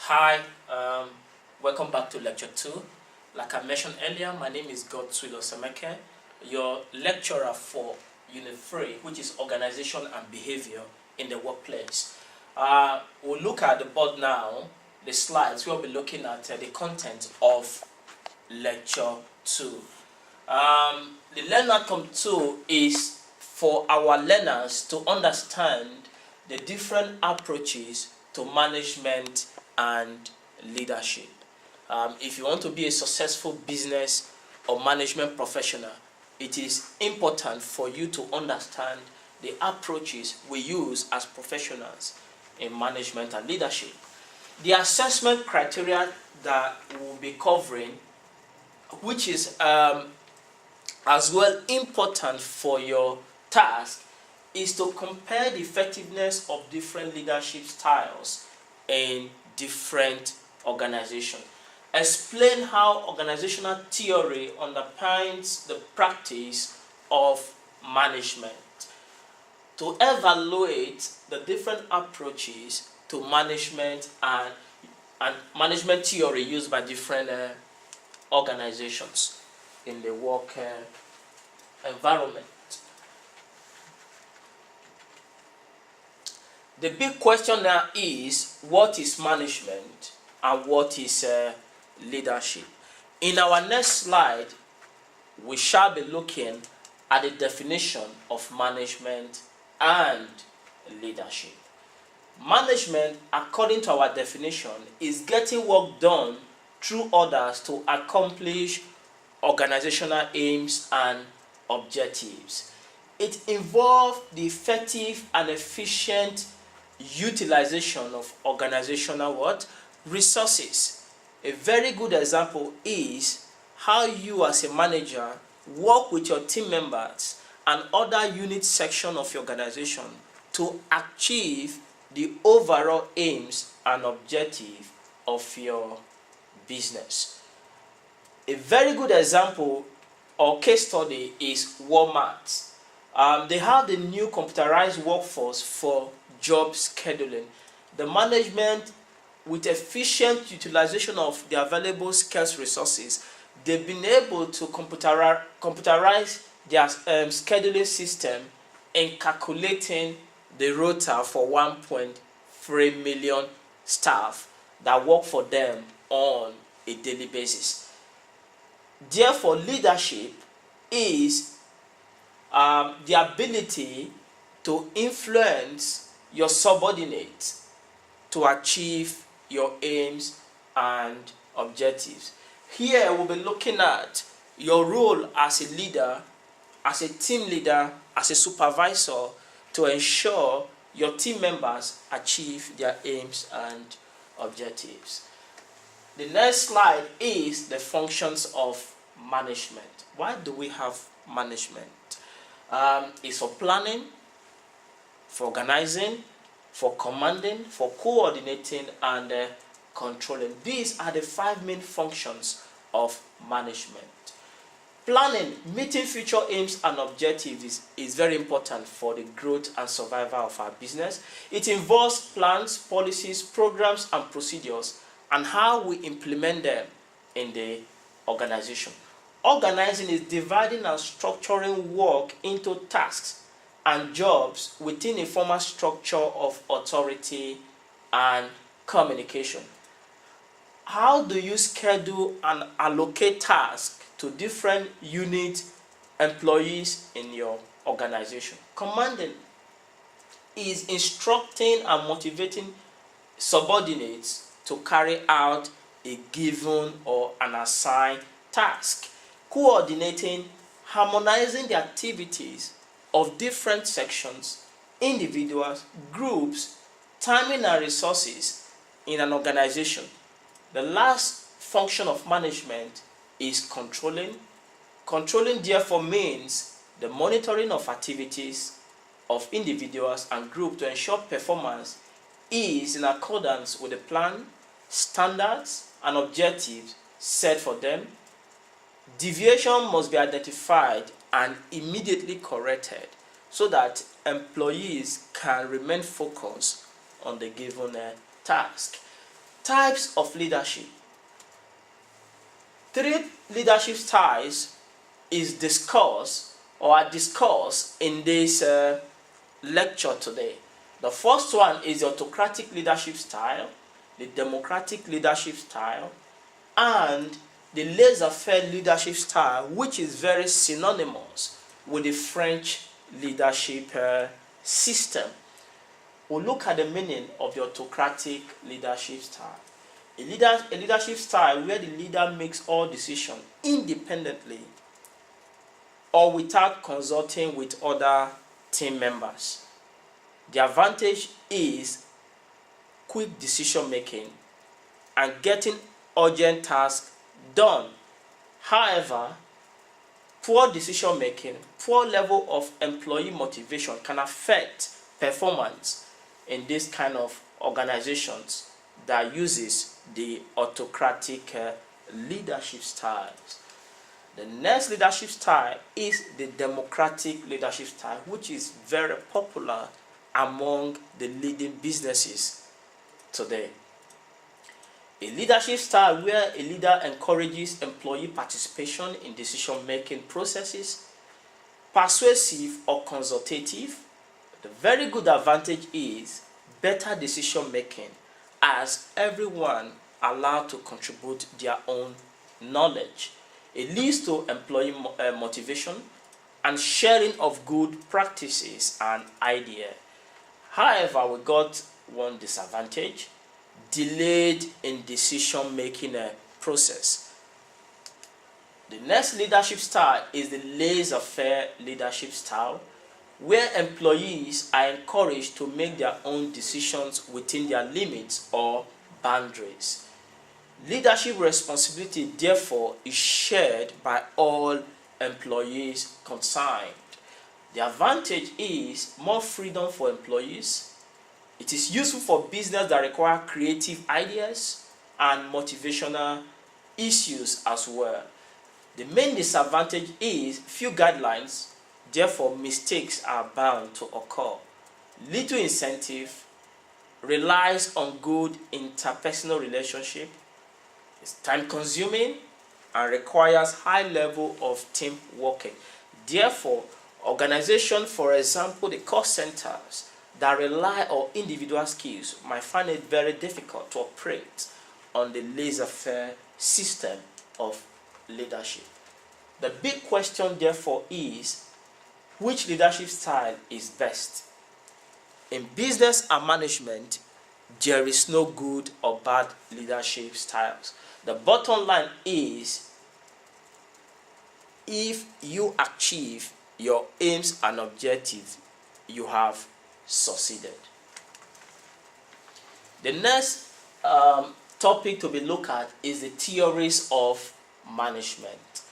Hi, welcome back to lecture 2. Like I mentioned earlier, my name is Godswill Osemeke, your lecturer for Unit 3, which is Organization and Behavior in the Workplace. We'll look at the board now, the slides. We'll be looking at the content of lecture 2. The Learn Outcome 2 is for our learners to understand the different approaches to management and leadership. If you want to be a successful business or management professional, it is important for you to understand the approaches we use as professionals in management and leadership. The assessment criteria that we'll be covering, which is as well important for your task, is to compare the effectiveness of different leadership styles in different organizations. Explain how organizational theory underpins the practice of management. To evaluate the different approaches to management and management theory used by different organizations in the work environment. The big question now is, what is management and what is leadership? In our next slide, we shall be looking at the definition of management and leadership. Management, according to our definition, is getting work done through others to accomplish organizational aims and objectives. It involves the effective and efficient utilization of organizational resources. A very good example is how you as a manager work with your team members and other unit section of your organization to achieve the overall aims and objective of your business. A very good example or case study is Walmart. They have the new computerized workforce for job scheduling. The management, with efficient utilization of the available scarce resources, they've been able to computerize their scheduling system in calculating the rota for 1.3 million staff that work for them on a daily basis. Therefore, leadership is the ability to influence your subordinates to achieve your aims and objectives. Here we'll be looking at your role as a leader, as a team leader, as a supervisor, to ensure your team members achieve their aims and objectives. The next slide is the functions of management. Why do we have management? It's for planning, for organizing, for commanding, for coordinating, and controlling. These are the 5 main functions of management. Planning, meeting future aims and objectives is very important for the growth and survival of our business. It involves plans, policies, programs, and procedures, and how we implement them in the organization. Organizing is dividing and structuring work into tasks and jobs within a formal structure of authority and communication. How do you schedule and allocate tasks to different unit employees in your organization? Commanding is instructing and motivating subordinates to carry out a given or an assigned task. Coordinating, harmonizing the activities of different sections, individuals, groups, timing and resources in an organization. The last function of management is controlling. Controlling therefore means the monitoring of activities of individuals and groups to ensure performance is in accordance with the plan, standards, and objectives set for them. Deviation must be identified and immediately corrected so that employees can remain focused on the given task. Types of leadership. 3 leadership styles is discussed or are discussed in this lecture today. The first one is the autocratic leadership style, the democratic leadership style, and the laissez-faire leadership style, which is very synonymous with the French leadership system. We'll look at the meaning of the autocratic leadership style. A leadership style where the leader makes all decisions independently or without consulting with other team members. The advantage is quick decision making and getting urgent tasks done. However, poor decision making, poor level of employee motivation can affect performance in this kind of organizations that uses the autocratic leadership styles. The next leadership style is the democratic leadership style, which is very popular among the leading businesses today. A leadership style where a leader encourages employee participation in decision-making processes, persuasive or consultative. The very good advantage is better decision-making, as everyone allowed to contribute their own knowledge. It leads to employee motivation and sharing of good practices and ideas. However, we got one disadvantage: delayed in decision-making process. The next leadership style is the laissez-faire leadership style, where employees are encouraged to make their own decisions within their limits or boundaries. Leadership responsibility, therefore, is shared by all employees concerned. The advantage is more freedom for employees. It is useful for business that require creative ideas and motivational issues as well. The main disadvantage is few guidelines, therefore mistakes are bound to occur. Little incentive, relies on good interpersonal relationship, is time consuming, and requires high level of team working. Therefore, organizations, for example, the call centers that rely on individual skills might find it very difficult to operate on the laissez-faire system of leadership. The big question, therefore, is which leadership style is best? In business and management, there is no good or bad leadership styles. The bottom line is, if you achieve your aims and objectives, you have succeeded. The next topic to be looked at is the theories of management.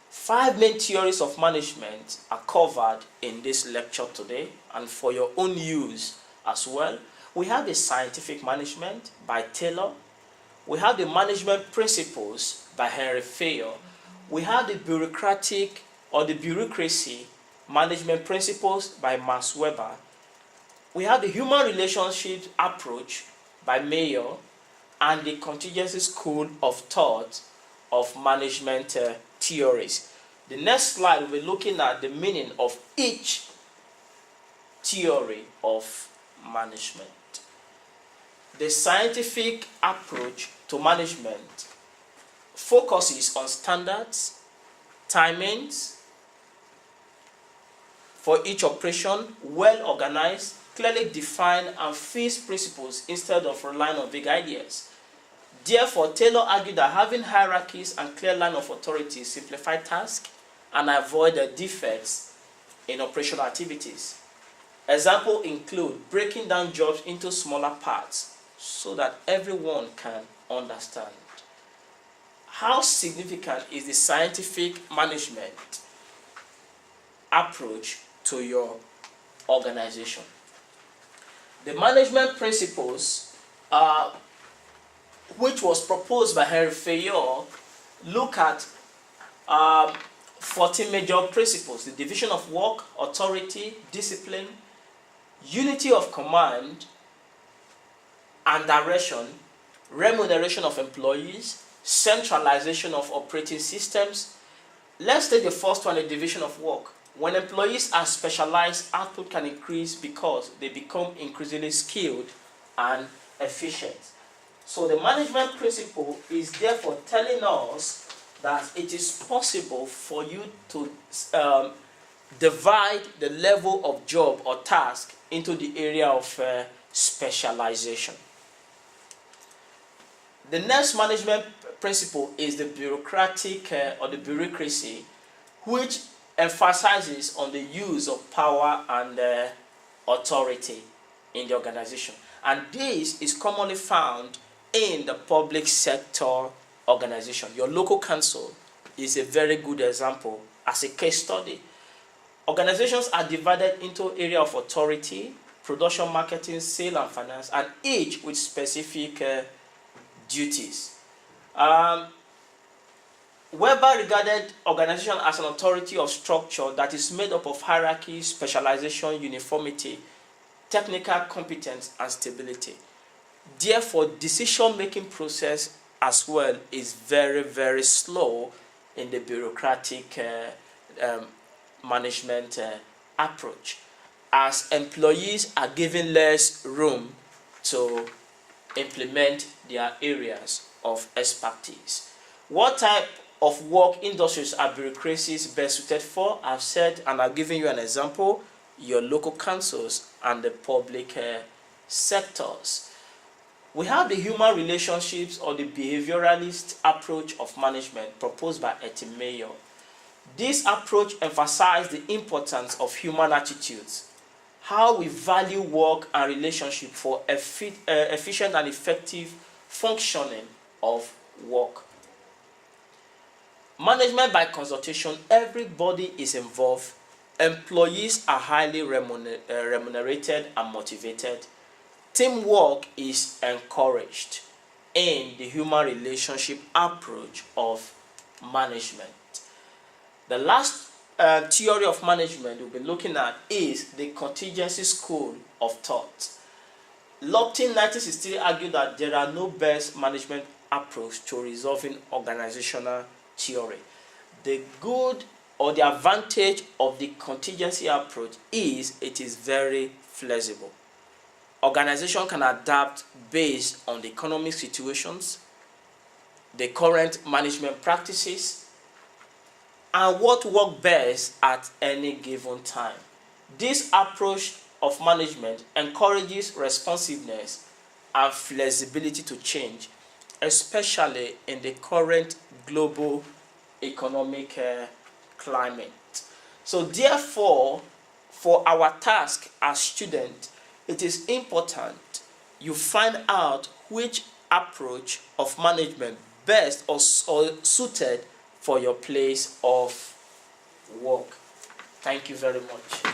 5 main theories of management are covered in this lecture today, and for your own use as well. We have the scientific management by Taylor. We have the management principles by Henry Fayol. We have the bureaucratic or the bureaucracy management principles by Max Weber. We have the human relationships approach by Mayer, and the contingency school of thought of management theories. The next slide, we'll be looking at the meaning of each theory of management. The scientific approach to management focuses on standards, timings for each operation, well organized, clearly defined, and fixed principles instead of relying on vague ideas. Therefore, Taylor argued that having hierarchies and clear line of authority simplify tasks and avoid the defects in operational activities. Examples include breaking down jobs into smaller parts so that everyone can understand. How significant is the scientific management approach to your organization? The management principles, which was proposed by Henry Fayol, look at 14 major principles: the division of work, authority, discipline, unity of command and direction, remuneration of employees, centralization of operating systems. Let's take the first one, the division of work. When employees are specialized, output can increase because they become increasingly skilled and efficient. So the management principle is therefore telling us that it is possible for you to divide the level of job or task into the area of specialization. The next management principle is the bureaucratic or the bureaucracy, which emphasizes on the use of power and authority in the organization. And this is commonly found in the public sector organization. Your local council is a very good example as a case study. Organizations are divided into area of authority, production, marketing, sale and finance, and each with specific duties. Weber regarded organization as an authority of structure that is made up of hierarchy, specialization, uniformity, technical competence, and stability. Therefore, decision-making process as well is very, very slow in the bureaucratic management approach, as employees are given less room to implement their areas of expertise. What type of work industries are bureaucracies best suited for? I've said, and I've given you an example, your local councils and the public sectors. We have the human relationships or the behavioralist approach of management proposed by Mayer. This approach emphasizes the importance of human attitudes, how we value work and relationship for efficient and effective functioning of work. Management by consultation, everybody is involved. Employees are highly remunerated and motivated. Teamwork is encouraged in the human relationship approach of management. The last theory of management we'll be looking at is the contingency school of thought. Lupton 1963 argued that there are no best management approach to resolving organizational theory. The good or the advantage of the contingency approach is it is very flexible. Organization can adapt based on the economic situations, the current management practices, and what works best at any given time. This approach of management encourages responsiveness and flexibility to change, especially in the current global economic climate. So therefore, for our task as students, it is important you find out which approach of management best or suited for your place of work. Thank you very much.